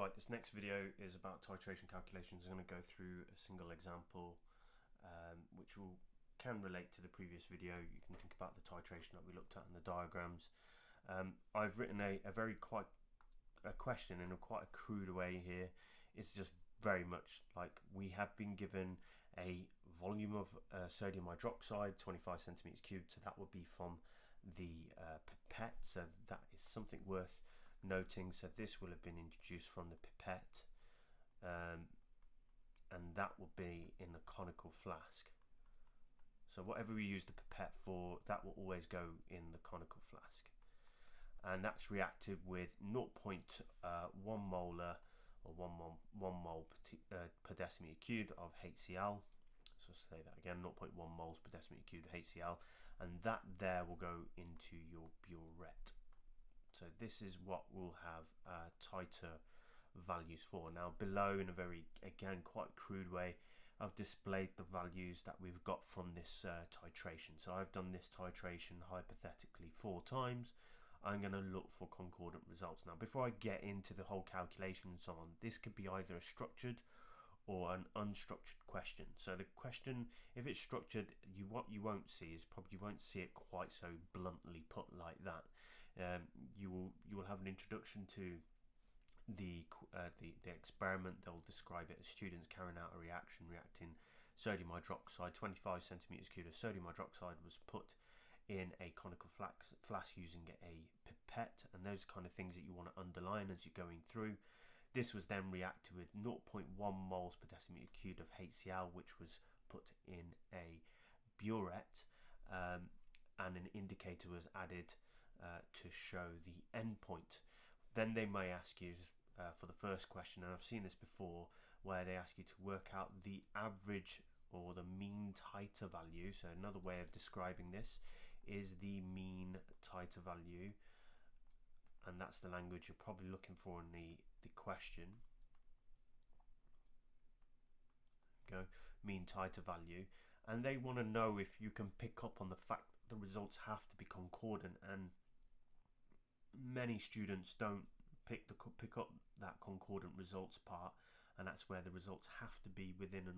Right, this next video is about titration calculations. I'm going to go through a single example which can relate to the previous video. You can think about the titration that we looked at in the diagrams. I've written a question in quite a crude way here. It's just very much like we have been given a volume of sodium hydroxide, 25 centimeters cubed, so that would be from the pipette, so that is something worth noting. So this will have been introduced from the pipette, and that will be in the conical flask. So whatever we use the pipette for, that will always go in the conical flask, and that's reacted with 0.1 molar or 1 mole per decimeter cubed of HCl. So say that again, 0.1 moles per decimeter cubed of HCl, and that there will go into your burette. So this is what we'll have titer values for. Now below, in a very, again, quite crude way, I've displayed the values that we've got from this titration. So I've done this titration hypothetically 4 times. I'm going to look for concordant results. Now before I get into the whole calculation and so on, this could be either a structured or an unstructured question. So the question, if it's structured, what you won't see is probably, you won't see it quite so bluntly put like that. You will have an introduction to the experiment. They'll describe it as students carrying out a reaction, reacting sodium hydroxide. 25 centimeters cubed of sodium hydroxide was put in a conical flask using a pipette, and those kind of things that you want to underline as you're going through. This was then reacted with 0.1 moles per decimeter cubed of HCl, which was put in a burette, and an indicator was added to show the endpoint. Then they may ask you for the first question, and I've seen this before, where they ask you to work out the average or the mean titer value. So another way of describing this is the mean titer value, and that's the language you're probably looking for in the question. Go mean titer value, and they want to know if you can pick up on the fact that the results have to be concordant, and many students don't pick up that concordant results part, and that's where the results have to be within a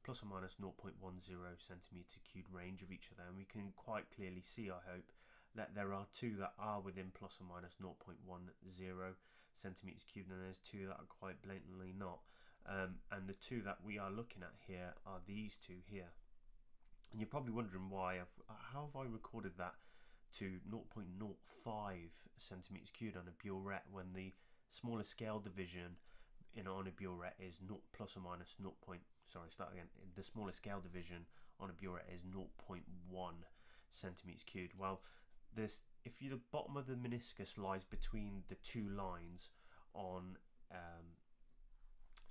plus or minus 0.10 centimeter cubed range of each other. And we can quite clearly see, I hope, that there are 2 that are within plus or minus 0.10 centimeters cubed, and there's 2 that are quite blatantly not. And the 2 that we are looking at here are these 2 here. And you're probably wondering why how have I recorded that to 0.05 centimeters cubed on a burette when the smallest scale division on a burette is plus or minus the smallest scale division on a burette is 0.1 centimeters cubed. Well, if the bottom of the meniscus lies between the 2 lines on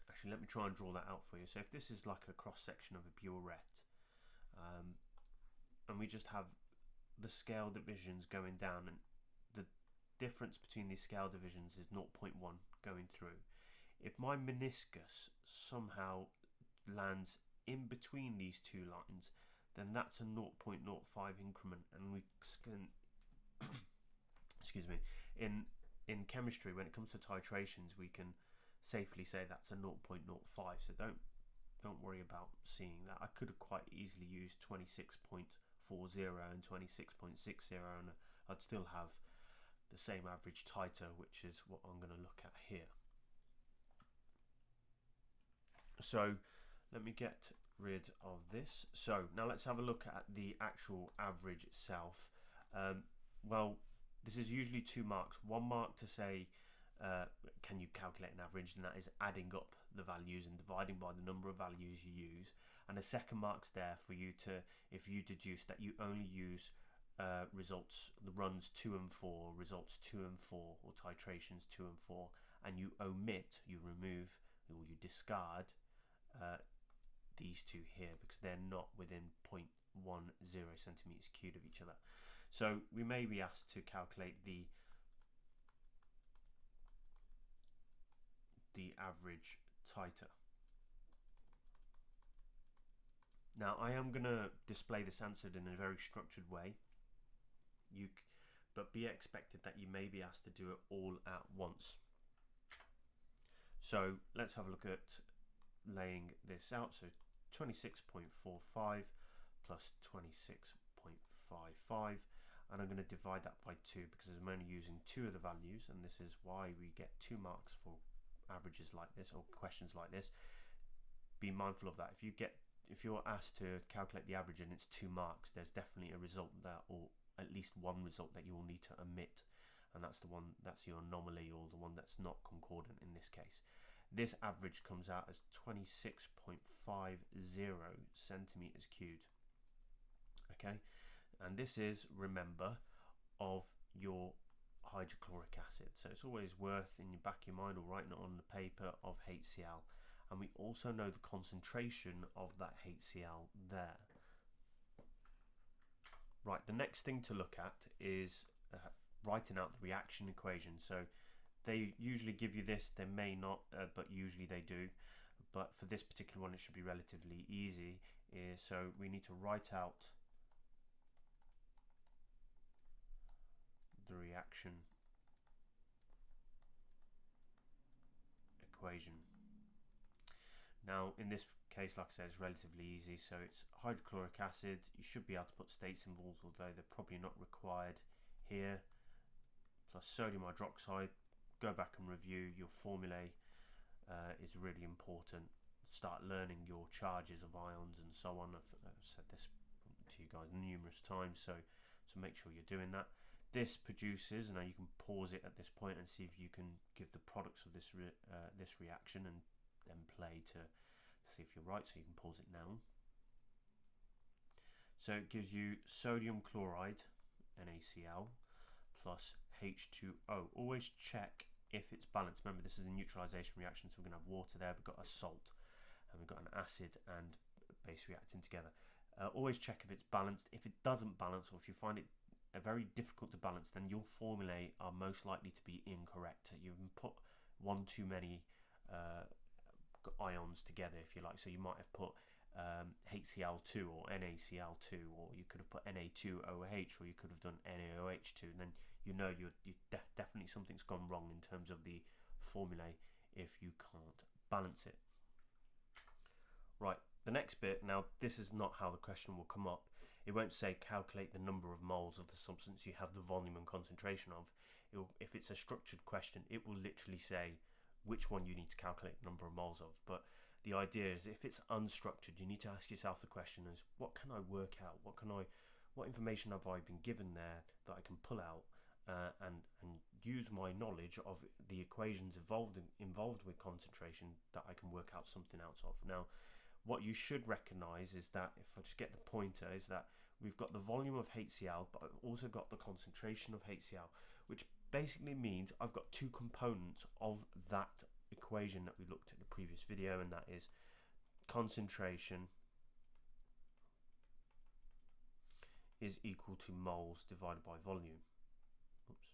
actually, let me try and draw that out for you. So if this is like a cross section of a burette, and we just have the scale divisions going down, and the difference between these scale divisions is 0.1 going through. If my meniscus somehow lands in between these 2 lines, then that's a 0.05 increment, and we can excuse me, in chemistry, when it comes to titrations, we can safely say that's a 0.05. so don't worry about seeing that. I could have quite easily used 26.40 and 26.60, and I'd still have the same average titer, which is what I'm going to look at here. So let me get rid of this. So now let's have a look at the actual average itself. Well, this is usually 2 marks. 1 mark to say can you calculate an average, and that is adding up the values and dividing by the number of values you use. And the second mark's there for you to, if you deduce that you only use results, the runs 2 and 4, results 2 and 4, or titrations 2 and 4, and you omit, you remove, or you discard these 2 here, because they're not within 0.10 centimeters cubed of each other. So we may be asked to calculate the average titer. Now I am going to display this answered in a very structured way, but be expected that you may be asked to do it all at once. So let's have a look at laying this out. So 26.45 plus 26.55, and I'm going to divide that by 2 because I'm only using 2 of the values, and this is why we get 2 marks for averages like this or questions like this. Be mindful of that. If you're asked to calculate the average and it's 2 marks, there's definitely a result there, or at least one result that you will need to omit, and that's your anomaly, or the one that's not concordant in this case. This average comes out as 26.50 centimeters cubed. Okay, and this is, remember, of your hydrochloric acid. So it's always worth in your back of your mind, or writing it on the paper, of HCl. And we also know the concentration of that HCl there. Right, the next thing to look at is writing out the reaction equation. So they usually give you this, they may not, but usually they do. But for this particular one, it should be relatively easy. So we need to write out the reaction equation. Now in this case, like I said, it's relatively easy. So it's hydrochloric acid. You should be able to put state symbols, although they're probably not required here, plus sodium hydroxide. Go back and review your formulae. Is really important. Start learning your charges of ions and so on. I've said this to you guys numerous times, so make sure you're doing that. This produces, and now you can pause it at this point and see if you can give the products of this reaction, and then play to see if you're right. So you can pause it now. So it gives you sodium chloride, NaCl, plus H2O. Always check if it's balanced. Remember, this is a neutralization reaction, so we're going to have water there. We've got a salt, and we've got an acid and base reacting together. Always check if it's balanced. If it doesn't balance, or if you find it very difficult to balance, then your formulae are most likely to be incorrect. You've put one too many ions together, if you like. So you might have put HCl2 or NaCl2, or you could have put Na2OH, or you could have done NaOH2, and then you know you're definitely something's gone wrong in terms of the formulae if you can't balance it. Right, the next bit, now this is not how the question will come up. It won't say calculate the number of moles of the substance you have the volume and concentration of. If it's a structured question, it will literally say which one you need to calculate the number of moles of. But the idea is, if it's unstructured, you need to ask yourself the question is, what can I work out? What information have I been given there that I can pull out and use my knowledge of the equations involved with concentration, that I can work out something out of. Now, what you should recognize is that, if I just get the pointer, is that we've got the volume of HCl, but I've also got the concentration of HCl, which basically means I've got 2 components of that equation that we looked at in the previous video, and that is concentration is equal to moles divided by volume. Oops.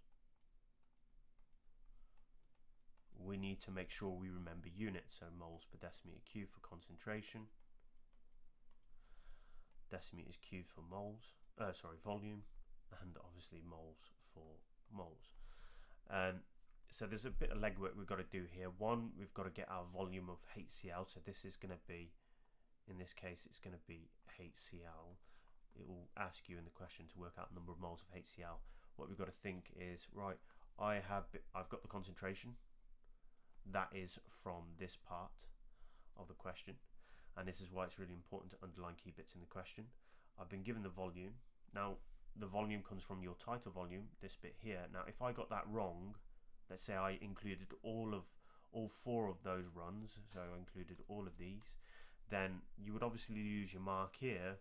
We need to make sure we remember units, so moles per decimeter cubed for concentration, decimeters cubed for volume, and obviously moles for moles. So there's a bit of legwork we've got to do here. One, we've got to get our volume of HCl. So this is going to be, in this case, it's going to be HCl. It will ask you in the question to work out the number of moles of HCl. What we've got to think is, right, I've got the concentration. That is from this part of the question, and this is why it's really important to underline key bits in the question. I've been given the volume. Now, the volume comes from your title volume, this bit here. Now, if I got that wrong, let's say I included all 4 of those runs, so I included all of these, then you would obviously lose your mark here,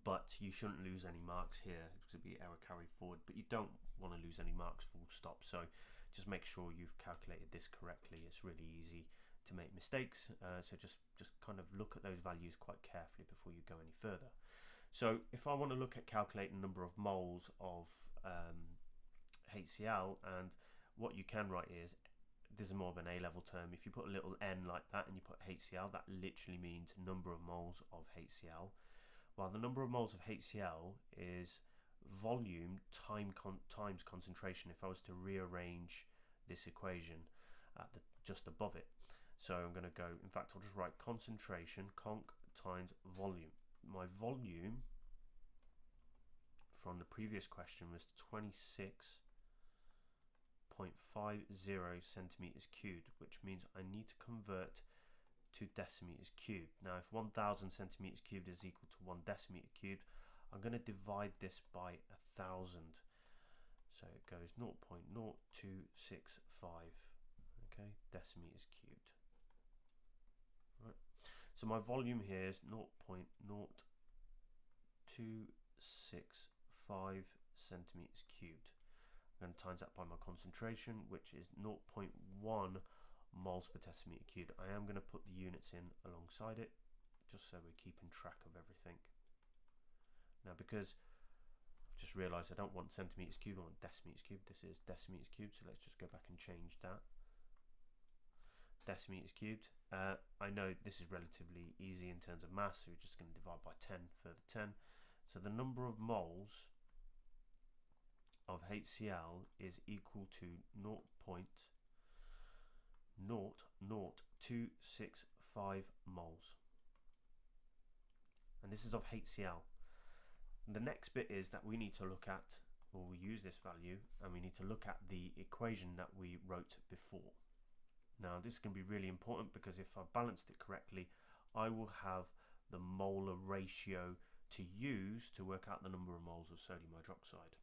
but you shouldn't lose any marks here because it'd be error carried forward. But you don't want to lose any marks full stop, so just make sure you've calculated this correctly. It's really easy to make mistakes, so just kind of look at those values quite carefully before you go any further. So if I want to look at calculating the number of moles of HCl, and what you can write is, this is more of an A-level term. If you put a little n like that and you put HCl, that literally means number of moles of HCl, while the number of moles of HCl is volume times concentration. If I was to rearrange this equation, just above it. So I'm going to go, in fact I'll just write concentration conc times volume. My volume from the previous question was 26.50 centimeters cubed, which means I need to convert to decimeters cubed. Now if 1000 centimeters cubed is equal to 1 decimeter cubed, I'm going to divide this by 1000. So it goes 0.0265, okay, decimeters cubed. Right. So my volume here is 0.0265 centimeters cubed. I'm going to times that by my concentration, which is 0.1 moles per decimeter cubed. I am going to put the units in alongside it, just so we're keeping track of everything. Now because I've just realised I don't want centimeters cubed, I want decimeters cubed. This is decimeters cubed, so let's just go back and change that. Decimeters cubed. I know this is relatively easy in terms of mass, so we're just going to divide by 10, further 10. So the number of moles of HCl is equal to 0.00265 moles. And this is of HCl. The next bit is that we need to look at, or we use this value, and we need to look at the equation that we wrote before. Now this can be really important because if I balanced it correctly, I will have the molar ratio to use to work out the number of moles of sodium hydroxide.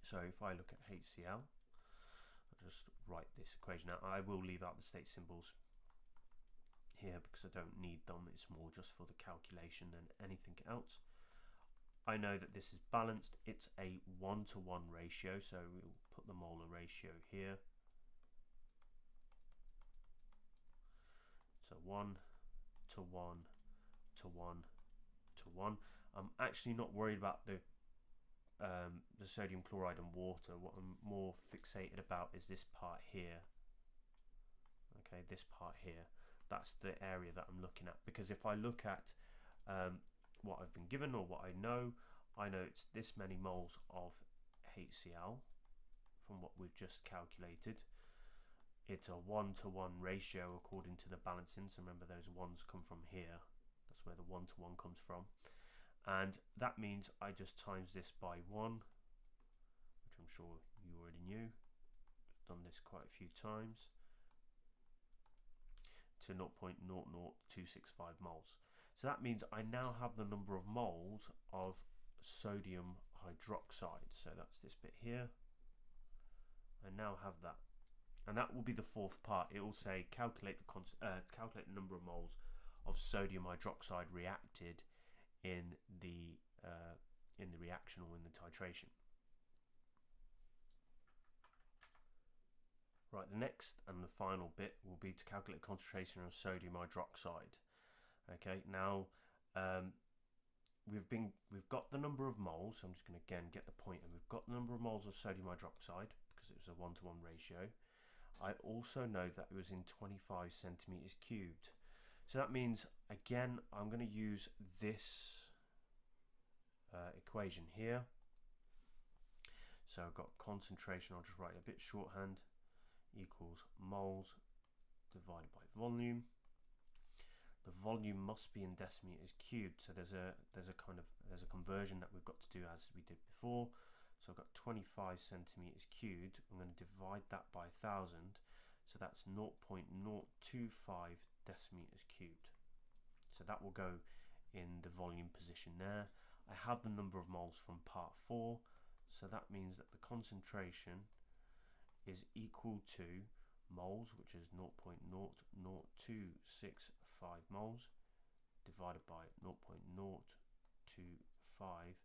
So if I look at HCl, I'll just write this equation out. I will leave out the state symbols here because I don't need them. It's more just for the calculation than anything else. I know that this is balanced. It's a 1-to-1 ratio, so we'll put the molar ratio here. So 1 to 1 to 1 to 1. I'm actually not worried about the sodium chloride and water. What I'm more fixated about is this part here. Okay, this part here. That's the area that I'm looking at, because if I look at what I've been given or what I know it's this many moles of HCl from what we've just calculated. It's a 1-to-1 ratio according to the balancing, so remember those ones come from here. That's where the 1-to-1 comes from. And that means I just times this by 1, which I'm sure you already knew. I've done this quite a few times, to 0.00265 moles. So that means I now have the number of moles of sodium hydroxide. So that's this bit here. I now have that. And that will be the fourth part. It will say calculate the number of moles of sodium hydroxide reacted in the reaction or in the titration. Right, the next and the final bit will be to calculate concentration of sodium hydroxide. Okay, now we've got the number of moles. So I'm just going to again get the point, and we've got the number of moles of sodium hydroxide because it was a 1-to-1 ratio. I also know that it was in 25 centimeters cubed. So that means, again, I'm going to use this equation here. So I've got concentration, I'll just write a bit shorthand, equals moles divided by volume. The volume must be in decimeters cubed, so there's a conversion that we've got to do as we did before. So I've got 25 centimeters cubed. I'm going to divide that by 1000, so that's 0.025 decimeters cubed. So that will go in the volume position there. I have the number of moles from part 4, so that means that the concentration is equal to moles, which is 0.00265 moles, divided by 0.025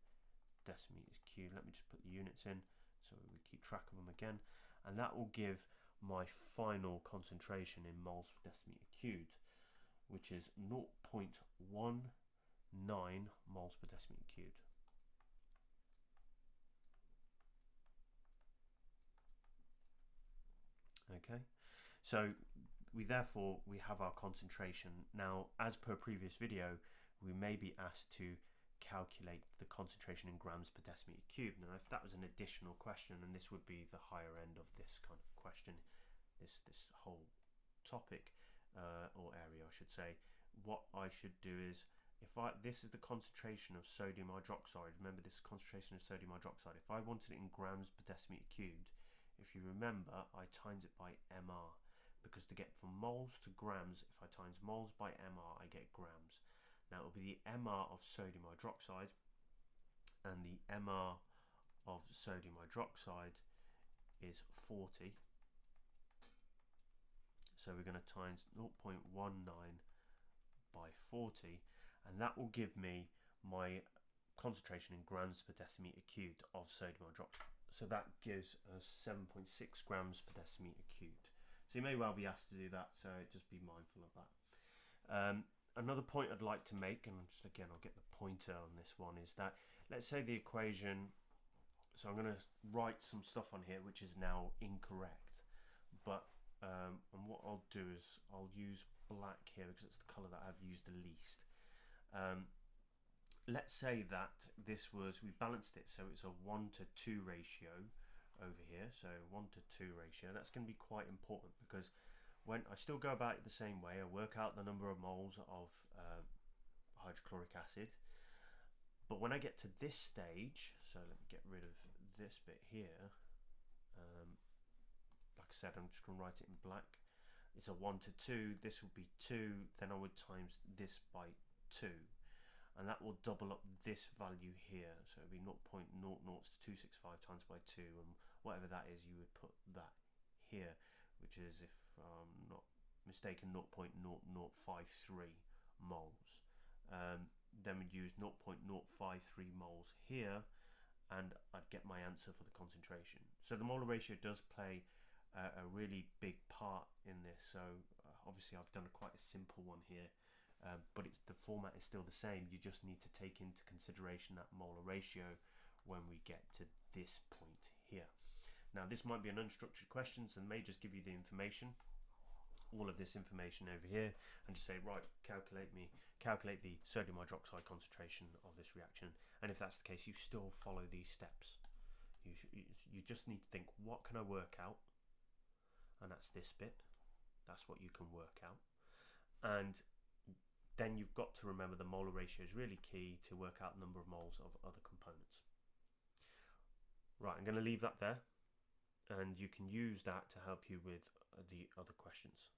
decimeters cubed. Let me just put the units in so we keep track of them again, and that will give my final concentration in moles per decimeter cubed, which is 0.19 moles per decimeter cubed. Okay, so we have our concentration. Now, as per previous video, we may be asked to calculate the concentration in grams per decimeter cubed. Now, if that was an additional question, and this would be the higher end of this kind of question, this whole topic or area, I should say, what I should do is, this is the concentration of sodium hydroxide. Remember, this concentration of sodium hydroxide. If I wanted it in grams per decimeter cubed, if you remember, I times it by mR, because to get from moles to grams, if I times moles by mR, I get grams. Now it will be the mR of sodium hydroxide, and the mR of sodium hydroxide is 40. So we're going to times 0.19 by 40, and that will give me my concentration in grams per decimeter cubed of sodium hydroxide. So that gives us 7.6 grams per decimeter cubed. So you may well be asked to do that, so just be mindful of that. Another point I'd like to make, and just again I'll get the pointer on this one, is that let's say the equation, so I'm going to write some stuff on here which is now incorrect, but and what I'll do is I'll use black here because it's the colour that I've used the least. Let's say that this was, we balanced it, so it's a 1:2 ratio over here, so 1:2 ratio. That's going to be quite important, because when I still go about it the same way, I work out the number of moles of hydrochloric acid, but when I get to this stage, so let me get rid of this bit here, like I said, I'm just going to write it in black. It's a 1:2, this will be 2, then I would times this by 2, and that will double up this value here, so it would be 0.00265 times by 2, and whatever that is, you would put that here, which is, if I'm not mistaken, 0.0053 moles. Then we'd use 0.053 moles here, and I'd get my answer for the concentration. So the molar ratio does play a really big part in this. So obviously I've done quite a simple one here, but the format is still the same. You just need to take into consideration that molar ratio when we get to this point here. Now this might be an unstructured question, so may just give you the information, all of this information over here, and just say, right, calculate the sodium hydroxide concentration of this reaction. And if that's the case, you still follow these steps. You just need to think, what can I work out? And that's this bit. That's what you can work out. And then you've got to remember the molar ratio is really key to work out the number of moles of other components. Right, I'm going to leave that there, and you can use that to help you with the other questions.